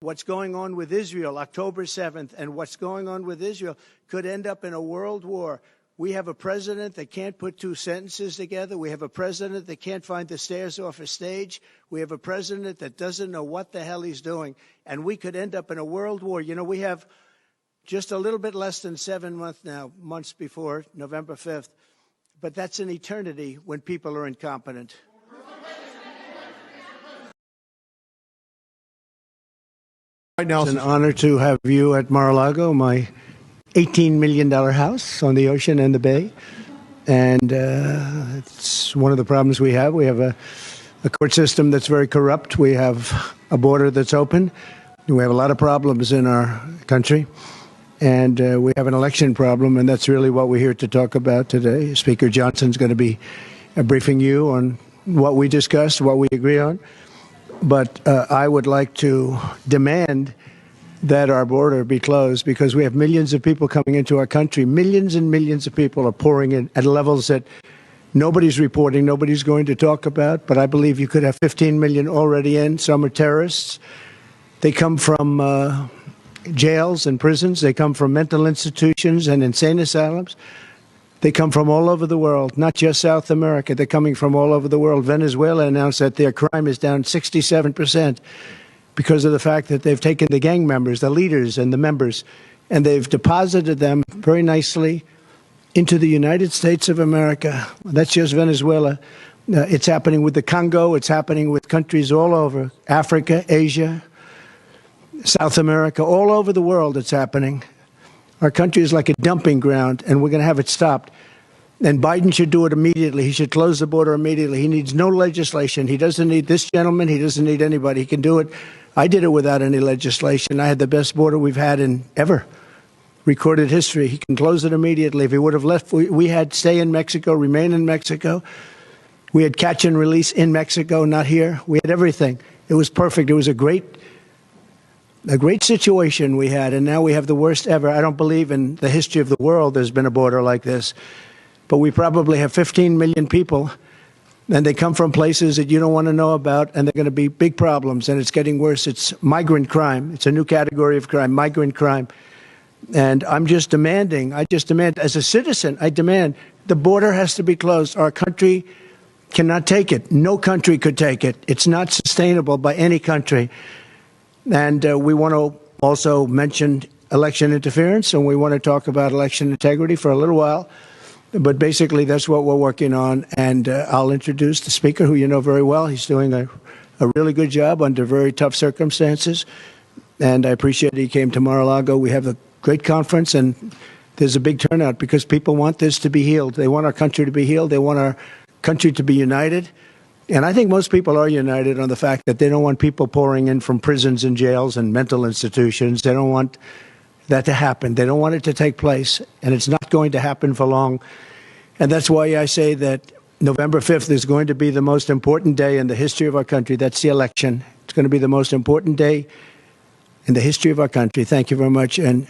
What's going on with Israel, October 7th, and what's going on with Israel could end up in a world war. We have a president that can't put two sentences together. We have a president that can't find the stairs off a stage. We have a president that doesn't know what the hell he's doing. And we could end up in a world war. You know, we have just a little bit less than 7 months now, months before November 5th. But that's an eternity when people are incompetent. Right now, it's an honor to have you at Mar-a-Lago, my $18 million house on the ocean and the bay. And it's one of the problems we have. We have a court system that's very corrupt. We have a border that's open. We have a lot of problems in our country. And we have an election problem, and that's really what we're here to talk about today. Speaker Johnson's going to be briefing you on what we discussed, what we agree on. But I would like to demand that our border be closed because we have millions of people coming into our country. Millions and millions of people are pouring in at levels that nobody's reporting, nobody's going to talk about. But I believe you could have 15 million already in. Some are terrorists. They come from jails and prisons. They come from mental institutions and insane asylums. They come from all over the world, not just South America. They're coming from all over the world. Venezuela announced that their crime is down 67% because of the fact that they've taken the gang members, the leaders and the members, and they've deposited them very nicely into the United States of America. That's just Venezuela. It's happening with the Congo. It's happening with countries all over Africa, Asia, South America, all over the world it's happening. Our country is like a dumping ground, and we're going to have it stopped. And Biden should do it immediately. He should close the border immediately. He needs no legislation. He doesn't need this gentleman. He doesn't need anybody. He can do it. I did it without any legislation. I had the best border we've had in ever recorded history. He can close it immediately. If he would have left, we had stay in Mexico, remain in Mexico. We had catch and release in Mexico, not here. We had everything. It was perfect. It was a great situation we had, and now we have the worst ever. I don't believe in the history of the world there's been a border like this. But we probably have 15 million people, and they come from places that you don't want to know about, and they're going to be big problems, and it's getting worse. It's migrant crime. It's a new category of crime, migrant crime. And I just demand, as a citizen, I demand the border has to be closed. Our country cannot take it. No country could take it. It's not sustainable by any country. And we want to also mention election interference, and we want to talk about election integrity for a little while. But basically, that's what we're working on. And I'll introduce the speaker, who you know very well. He's doing a really good job under very tough circumstances. And I appreciate he came to Mar-a-Lago. We have a great conference, and there's a big turnout because people want this to be healed. They want our country to be healed. They want our country to be united. And I think most people are united on the fact that they don't want people pouring in from prisons and jails and mental institutions. They don't want that to happen. They don't want it to take place, and it's not going to happen for long. And that's why I say that November 5th is going to be the most important day in the history of our country. That's the election. It's going to be the most important day in the history of our country. Thank you very much. And